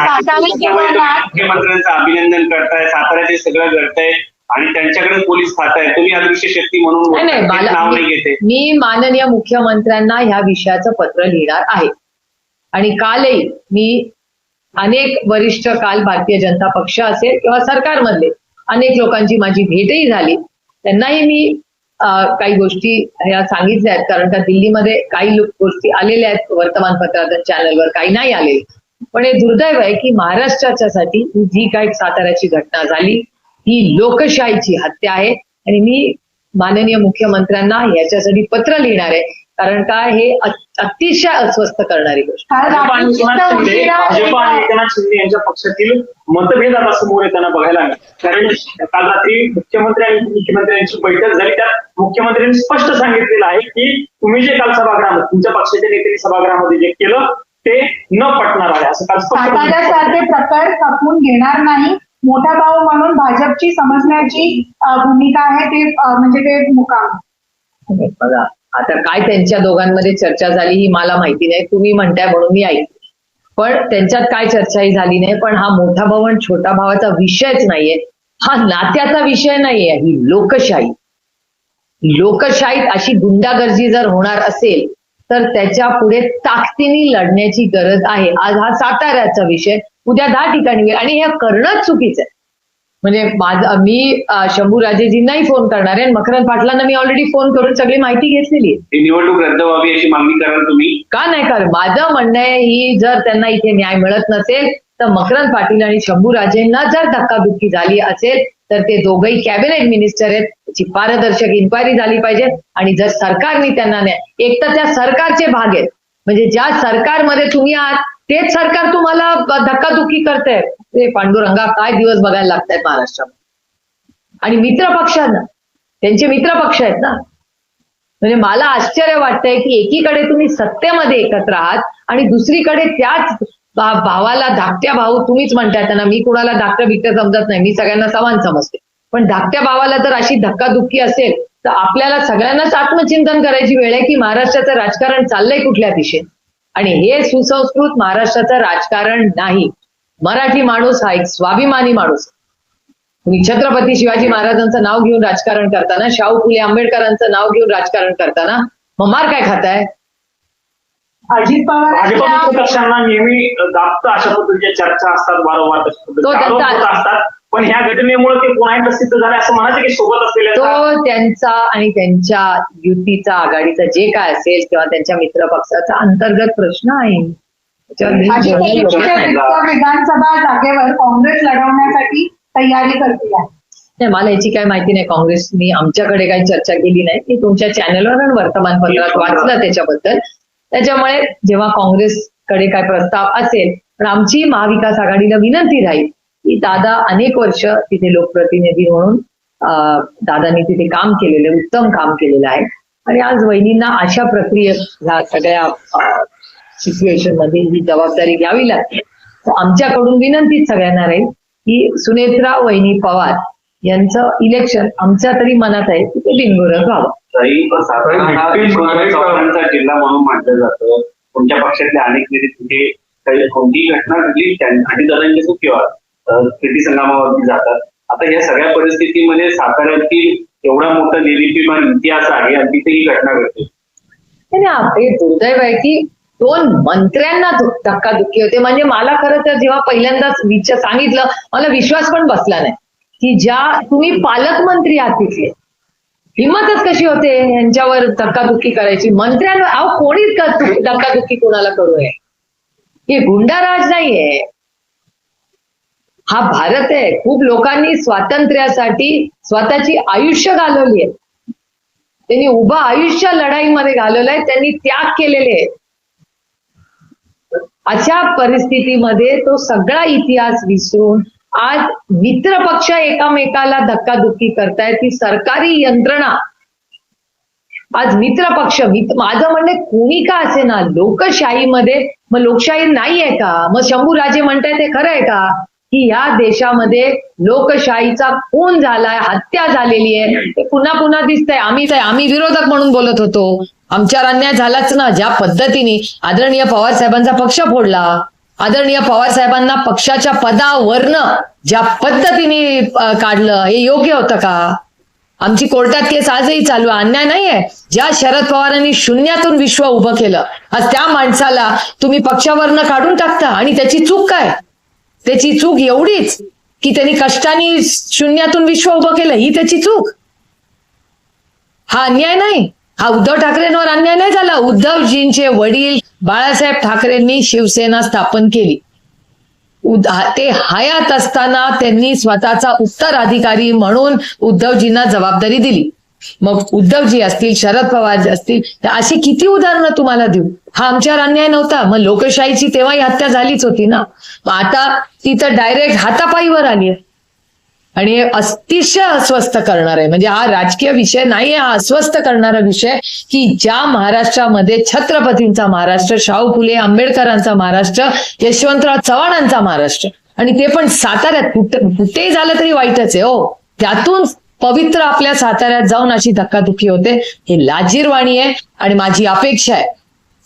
मुख्यमंत्र्यांचं अभिनंदन करताय, साताऱ्याचे सगळं घडतंय आणि त्यांच्याकडे पोलीस खाताय, तुम्ही अदृश्य शक्ती म्हणून नाव नाही घेते. मी माननीय मुख्यमंत्र्यांना ह्या विषयाचं पत्र लिहिणार आहे आणि कालही मी अनेक वरिष्ठ, काल भारतीय जनता पक्ष असेल किंवा सरकारमधले अनेक लोकांची माझी भेटही झाली, त्यांनाही मी काही गोष्टी ह्या सांगितल्या आहेत. कारण का दिल्लीमध्ये काही गोष्टी आलेल्या आहेत वर्तमानपत्रात, चॅनलवर, काही नाही आले. पण हे दुर्दैव आहे की महाराष्ट्राच्यासाठी जी काही साताऱ्याची घटना झाली ही लोकशाहीची हत्या आहे आणि मी माननीय मुख्यमंत्र्यांना याच्यासाठी पत्र लिहिणार आहे. कारण काय हे अतिशय अस्वस्थ करणारी गोष्ट. भाजपा आणि एकनाथ शिंदे यांच्या पक्षातील मतभेद आता समोर येताना बघायला मिळाले. कारण काल रात्री मुख्यमंत्री आणि मुख्यमंत्र्यांची बैठक झाली, त्यात मुख्यमंत्र्यांनी स्पष्ट सांगितलेलं आहे की तुम्ही जे काल सभागृहामध्ये तुमच्या पक्षाच्या नेत्यांनी सभागृहामध्ये जे केलं ते न पटणार आहे, असं काल साताऱ्यासारखे प्रकार खपवून घेणार नाही. मोठा भाऊ म्हणून भाजपची समजण्याची भूमिका आहे, ते म्हणजे ते मुकाम. बघा आता काय त्यांच्या दोघांमध्ये चर्चा झाली ही मला माहिती नाही, तुम्ही म्हणताय म्हणून मी ऐकते. पण त्यांच्यात काय चर्चाही झाली नाही. पण हा मोठा भाऊ आणि छोटा भावाचा विषयच नाहीये, हा नात्याचा विषय नाहीये. ही लोकशाही, लोकशाहीत अशी गुंडागर्दी जर होणार असेल तर त्याच्या पुढे ताकदीने लढण्याची गरज आहे. आज हा साताऱ्याचा विषय, उद्या 10 ठिकाणी, आणि हे करणंच चुकीचं आहे. म्हणजे मी शंभूराजेजींनाही फोन करणार आहे, मकरंद पाटलांना मी ऑलरेडी फोन करून सगळी माहिती घेतलेली आहे. निवडणूक रद्द व्हावी अशी मागणी कराल तुम्ही? का नाही कर, माझं म्हणणं आहे ही जर त्यांना इथे न्याय मिळत नसेल तर मकरंद पाटील आणि शंभूराजेंना जर धक्काबुक्की झाली असेल तर ते दोघंही कॅबिनेट मिनिस्टर आहेत, त्याची पारदर्शक इन्क्वायरी झाली पाहिजे. आणि जर सरकारने त्यांना न्याय, एक तर त्या सरकारचे भाग आहेत, म्हणजे ज्या सरकारमध्ये तुम्ही आहात तेच सरकार तुम्हाला धक्काधुक्की करतंय. ते पांडुरंगा काय दिवस बघायला लागतायत महाराष्ट्रामध्ये. आणि मित्र पक्षांना, त्यांचे मित्र पक्ष आहेत ना, म्हणजे मला आश्चर्य वाटतंय की एकीकडे तुम्ही सत्तेमध्ये एकत्र आहात आणि दुसरीकडे त्याच भावाला धाकट्या भाऊ तुम्हीच म्हणताय त्यांना. मी कुणाला धाकटं बिकटं समजत नाही, मी सगळ्यांना समान समजते. पण धाकट्या भावाला जर अशी धक्काधुक्की असेल तर आपल्याला सगळ्यांनाच आत्मचिंतन करायची वेळ आहे की महाराष्ट्राचं राजकारण चाललंय कुठल्या दिशेने. आणि हे सुसंस्कृत महाराष्ट्राचं राजकारण नाही. मराठी माणूस हा एक स्वाभिमानी माणूस. तुम्ही छत्रपती शिवाजी महाराजांचं नाव घेऊन राजकारण करताना, शाहू फुले आंबेडकरांचं नाव घेऊन राजकारण करताना मग मार काय खाताय? अजित पवार भाजप पक्षांना नेहमी दाबतं अशा पद्धतीच्या चर्चा असतात, वारंवार असतात. पण ह्या घटनेमुळे ते पुन्हा प्रसिद्ध झाले असं म्हणायचं की सोबत असलेल्या तो त्यांचा आणि त्यांच्या युतीचा, आघाडीचा जे काय असेल किंवा त्यांच्या मित्र पक्षाचा अंतर्गत प्रश्न आहे. विधानसभा जागेवर काँग्रेस लढवण्यासाठी तयारी करते आहे. नाही, मला याची काय माहिती नाही. काँग्रेसनी आमच्याकडे काही चर्चा केली नाही. मी तुमच्या चॅनलवर आणि वर्तमानपत्रात वाचलं त्याच्याबद्दल. त्याच्यामुळे जेव्हा काँग्रेसकडे काय प्रस्ताव असेल, पण आमची महाविकास आघाडीला विनंती राहील की दादा अनेक वर्ष तिथे लोकप्रतिनिधी म्हणून दादांनी तिथे काम केलेलं, उत्तम काम केलेलं आहे. आणि आज वहिनींना अशा प्रक्रियेत ह्या सगळ्या सिच्युएशन मध्ये ही जबाबदारी घ्यावी लागते. आमच्याकडून विनंतीच सगळ्यांना राहील की सुनेत्रा वहिनी पवार यांचं इलेक्शन आमच्या तरी मनात आहे की ते बिनविरोध व्हावं. चव्हाणांचा जिल्हा म्हणून मानलं जातं. तुमच्या पक्षातले अनेक नेते तिथे काही कोणतीही घटना घडली आणि दादांच्या किंवा कृती संग्रामावरती जातात. आता या सगळ्या परिस्थितीमध्ये साताऱ्यातील एवढा मोठा देदीप्यमान इतिहास आहे आणि तिथे ही घटना घडते. हे दुर्दैव आहे की 2 मंत्र्यांना धक्काधुक्की होते. म्हणजे मला खरं तर जेव्हा पहिल्यांदाच सांगितलं मला विश्वास पण बसला नाही की ज्या तुम्ही पालकमंत्री आहात तिथले, हिंमतच कशी होते यांच्यावर धक्काधुक्की करायची. मंत्र्यांवर अहो कोणीच धक्काधुक्की कोणाला करू नये. हे गुंडाराज नाहीये, हा भारत आहे. खूप लोकांनी स्वातंत्र्यासाठी स्वतःची आयुष्य घालवली आहे. त्यांनी उभं आयुष्य लढाईमध्ये घालवलं आहे, त्यांनी त्याग केलेले आहेत. अशा परिस्थितीमध्ये तो सगळा इतिहास विसरून आज मित्र पक्ष एकामेकाला धक्काधुक्की करतायत. ती सरकारी यंत्रणा आज मित्र पक्ष, माझं म्हणणं कोणी का असे ना, लोकशाहीमध्ये मग लोकशाही नाहीये का? मग शंभूराजे म्हणताय ते खरं आहे का की या देशामध्ये लोकशाहीचा खून झालाय, हत्या झालेली आहे? ते पुन्हा पुन्हा दिसतंय. आम्ही विरोधक म्हणून बोलत होतो, आमच्यावर अन्याय झालाच ना. ज्या पद्धतीने आदरणीय पवार साहेबांचा पक्ष फोडला, आदरणीय पवार साहेबांना पक्षाच्या पदावरनं ज्या पद्धतीने काढलं हे योग्य होतं का? आमची कोर्टात केस आजही चालू आहे, अन्याय नाहीये. ज्या शरद पवारांनी शून्यातून विश्व उभं केलं, आज त्या माणसाला तुम्ही पक्षावरनं काढून टाकता. आणि त्याची चूक काय? त्याची चूक एवढीच की त्यांनी कष्टाने शून्यातून विश्व उभं केलं, ही त्याची चूक. हा अन्याय नाही. हा उद्धव ठाकरेंवर अन्याय नाही झाला. उद्धवजींचे वडील बाळासाहेब ठाकरेंनी शिवसेना स्थापन केली. ते हयात असताना त्यांनी स्वतःचा उत्तराधिकारी म्हणून उद्धवजींना जबाबदारी दिली. मग उद्धवजी असतील, शरद पवार असतील, अशी किती उदाहरणं तुम्हाला देऊ? हा आमच्यावर अन्याय नव्हता. मग लोकशाहीची तेव्हाही हत्या झालीच होती ना. मग आता ती तर डायरेक्ट हातापायीवर आली आहे. आणि अतिशय अस्वस्थ करणार आहे. म्हणजे हा राजकीय विषय नाहीये, हा अस्वस्थ करणारा विषय की ज्या महाराष्ट्रामध्ये छत्रपतींचा महाराष्ट्र, शाहू फुले आंबेडकरांचा महाराष्ट्र, यशवंतराव चव्हाणांचा महाराष्ट्र, आणि ते पण साताऱ्यात, कुठेही झालं तरी वाईटच आहे हो. त्यातून पवित्र आपल्या साताऱ्यात जाऊन अशी धक्काधुक्की होते, हे लाजिरवाणी आहे. आणि माझी अपेक्षा आहे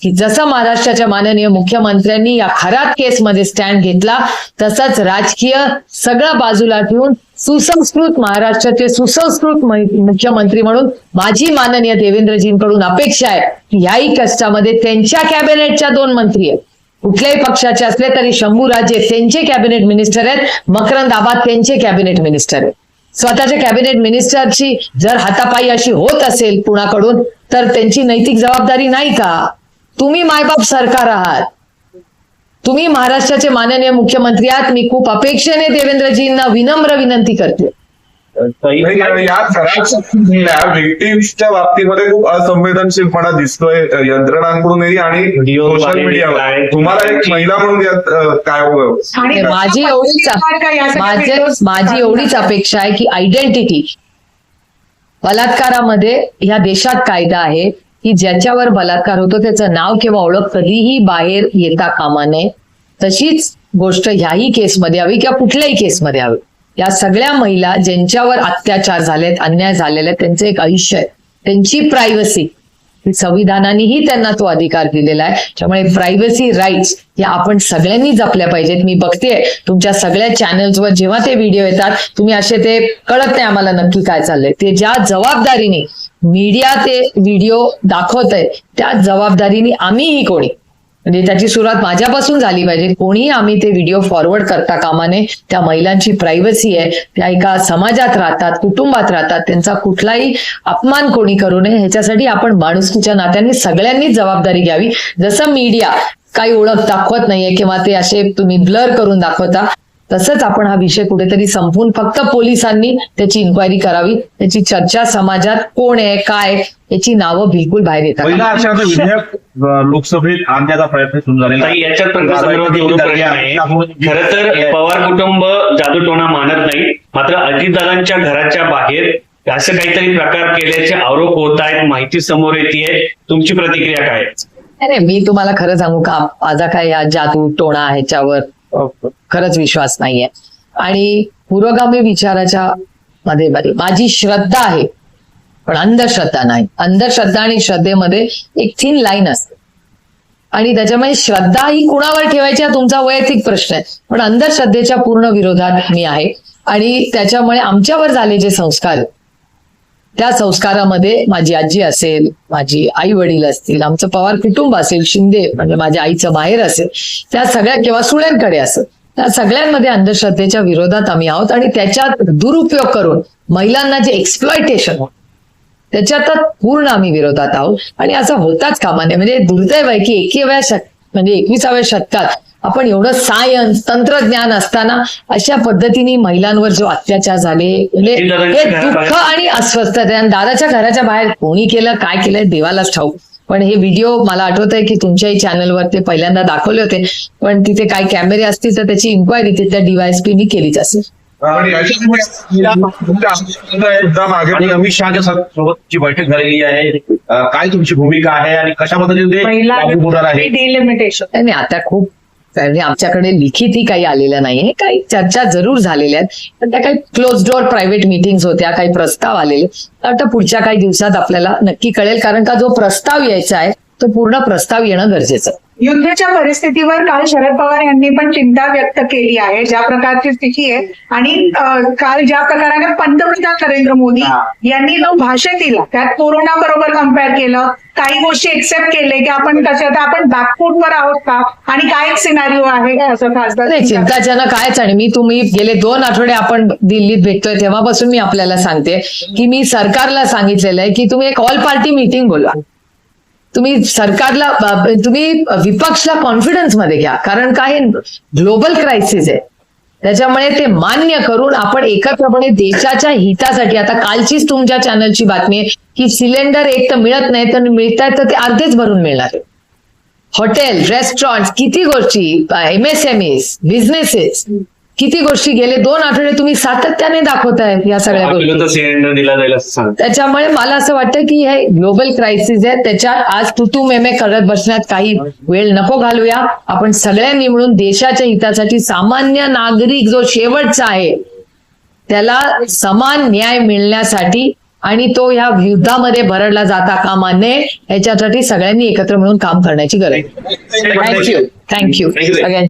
की जसं महाराष्ट्राच्या माननीय मुख्यमंत्र्यांनी या खरात केसमध्ये स्टँड घेतला, तसंच राजकीय सगळं बाजूला ठेवून सुसंस्कृत महाराष्ट्राचे सुसंस्कृत मुख्यमंत्री म्हणून माझी माननीय देवेंद्रजींकडून अपेक्षा आहे की याही कष्टामध्ये त्यांच्या कॅबिनेटच्या 2 मंत्री आहेत. कुठल्याही पक्षाचे असले तरी शंभूराजे त्यांचे कॅबिनेट मिनिस्टर आहेत, मकरंद आबाद त्यांचे कॅबिनेट मिनिस्टर आहेत. स्वतःच्या कॅबिनेट मिनिस्टरची जर हातापायी अशी होत असेल कुणाकडून, तर त्यांची नैतिक जबाबदारी नाही का? तुम्ही मायबाप सरकार आहात, तुम्ही महाराष्ट्राचे माननीय मुख्यमंत्री आहात. मी खूप अपेक्षेने देवेंद्रजींना विनम्र विनंती करते. या विक्टिम्सच्या बाबतीमध्ये खूप असंवेदनशीलपणा दिसतोय यंत्रणांकडूनही आणि सोशल मीडियावर. तुम्हाला एक महिला म्हणून यात काय माझी एवढीच अपेक्षा आहे की आयडेंटिटी, बलात्कारामध्ये ह्या देशात कायदा आहे की ज्याच्यावर बलात्कार होतो त्याचं नाव किंवा ओळख कधीही बाहेर येता कामा नये. तशीच गोष्ट ह्याही केसमध्ये हवी किंवा कुठल्याही केसमध्ये हवी. या सगळ्या महिला ज्यांच्यावर अत्याचार झालेत, अन्याय झालेले, त्यांचं एक आयुष्य आहे, त्यांची प्रायव्हसी, संविधानानेही त्यांना तो अधिकार दिलेला आहे. त्यामुळे प्रायव्हसी राईट्स या आपण सगळ्यांनी जपल्या पाहिजेत. मी बघतेय तुमच्या सगळ्या चॅनल्सवर जेव्हा ते व्हिडिओ येतात, तुम्ही असे ते कळत नाही आम्हाला नक्की काय चाललंय. ते ज्या जबाबदारीने मीडिया ते व्हिडिओ दाखवत आहे, त्या जबाबदारीने आम्हीही कोणी, म्हणजे त्याची सुरुवात माझ्यापासून झाली पाहिजे. कोणीही आम्ही ते व्हिडिओ फॉरवर्ड करता कामा नये. त्या महिलांची प्रायव्हसी आहे, त्या एका समाजात राहतात, कुटुंबात राहतात, त्यांचा कुठलाही अपमान कोणी करू नये. ह्याच्यासाठी आपण माणुसकीच्या नात्याने सगळ्यांनीच जबाबदारी घ्यावी. जसं मीडिया काही ओळख दाखवत नाहीये किंवा ते असे तुम्ही ब्लर करून दाखवता, तसंच आपण हा विषय कुठेतरी संपवून फक्त पोलिसांनी त्याची इन्क्वायरी करावी. त्याची चर्चा समाजात कोण आहे, काय, याची नावं बिलकुल बाहेर येतात. विधेयक लोकसभेत आणण्याचा प्रयत्न सुरू झालेला आहे. याच्यात खरं तर पवार कुटुंब जादूटोणा मानत नाही, मात्र अजितदादांच्या घराच्या बाहेर असं काहीतरी प्रकार केल्याचे आरोप होत आहेत, माहिती समोर येते. तुमची प्रतिक्रिया काय? नाही, मी तुम्हाला खरं सांगू का, माझा काय या जादू टोणा ह्याच्यावर खरंच विश्वास नाहीये. आणि पुरोगामी विचाराच्या मध्ये माझी श्रद्धा आहे, पण अंधश्रद्धा नाही. अंधश्रद्धा आणि श्रद्धेमध्ये एक थिन लाईन असते, आणि त्याच्यामुळे श्रद्धा ही कुणावर ठेवायची हा तुमचा वैयक्तिक प्रश्न आहे, पण अंधश्रद्धेच्या पूर्ण विरोधात मी आहे. आणि त्याच्यामुळे आमच्यावर झाले जे संस्कार, त्या संस्कारामध्ये माझी आजी असेल, माझी आई वडील असतील, आमचं पवार कुटुंब असेल, शिंदे म्हणजे माझ्या आईचं माहेर असेल, त्या सगळ्या किंवा सुळ्यांकडे असेल, त्या सगळ्यांमध्ये अंधश्रद्धेच्या विरोधात आम्ही आहोत. आणि त्याच्यात दुरुपयोग करून महिलांना जे एक्सप्लॉयटेशन होत, त्याच्यात पूर्ण आम्ही विरोधात आहोत. आणि असं होताच कामा नये. म्हणजे दुर्दैव आहे की 21व्या शतकात आपण एवढं सायन्स, तंत्रज्ञान असताना अशा पद्धतीने महिलांवर जो अत्याचार झाले, म्हणजे हे दुःख आणि अस्वस्थता. दादाच्या घराच्या बाहेर कोणी केलं, काय केलंय, देवालाच ठाऊक. पण हे व्हिडिओ मला आठवत आहे की तुमच्याही चॅनलवर ते पहिल्यांदा दाखवले होते, पण तिथे काही कॅमेरे असतील तर त्याची इन्क्वायरी तिथल्या DYSPनी केलीच असेल. अमित शहाच्या सोबतची बैठक झालेली आहे, काय तुमची भूमिका आहे आणि कशा पद्धतीने लागू होणार आहे? नाही, आता खूप आमच्याकडे लिखितही काही आलेलं नाहीये. काही चर्चा जरूर झालेल्या आहेत, पण त्या काही क्लोज डोअर प्रायव्हेट मीटिंग्स होत्या, काही प्रस्ताव आलेले. आता पुढच्या काही दिवसात आपल्याला नक्की कळेल, कारण का जो प्रस्ताव यायचा आहे तो पूर्ण प्रस्ताव येणं गरजेचं. युद्धाच्या परिस्थितीवर काल शरद पवार यांनी पण चिंता व्यक्त केली आहे, ज्या प्रकारची स्थिती आहे. आणि काल ज्या प्रकाराने पंतप्रधान नरेंद्र मोदी यांनी जो भाषण दिलं त्यात कोरोना बरोबर कम्पेअर केलं, काही गोष्टी एक्सेप्ट केले की आपण कशात आपण बॅकफूटवर आहोत का आणि काय एक सिनारिओ आहे असं खासदार. नाही, चिंताजनक आहेच. आणि तुम्ही गेले 2 आठवडे आपण दिल्लीत भेटतोय तेव्हापासून मी आपल्याला सांगते की मी सरकारला सांगितलेलं आहे की तुम्ही एक ऑल पार्टी मीटिंग बोलवा. तुम्ही सरकारला तुम्ही विपक्षला कॉन्फिडन्स मध्ये घ्या, कारण काय ग्लोबल क्रायसिस आहे. त्याच्यामुळे ते मान्य करून आपण एकत्रपणे देशाच्या हितासाठी, आता कालचीच तुमच्या चॅनलची बातमी आहे की सिलेंडर एक तर मिळत नाही तर मिळत आहेत तर ते अर्धेच भरून मिळणार आहे. हॉटेल, रेस्टॉरंट, किती गोष्टी, MSMEs, बिझनेसेस, किती गोष्टी गेले 2 आठवडे तुम्ही सातत्याने दाखवताय या सगळ्या गोष्टी. सिलेंडर दिला जाईल असं सांग. त्याच्यामुळे मला असं वाटतं की हे ग्लोबल क्रायसिस आहे, त्याच्यात आज तू मेमे करत बसण्यात काही वेळ नको घालूया. आपण सगळ्यांनी मिळून देशाच्या हितासाठी सामान्य नागरिक जो शेवटचा आहे त्याला समान न्याय मिळण्यासाठी आणि तो ह्या युद्धामध्ये भरडला जाता कामा नये याच्यासाठी सगळ्यांनी एकत्र मिळून काम करण्याची गरज आहे. थँक्यू.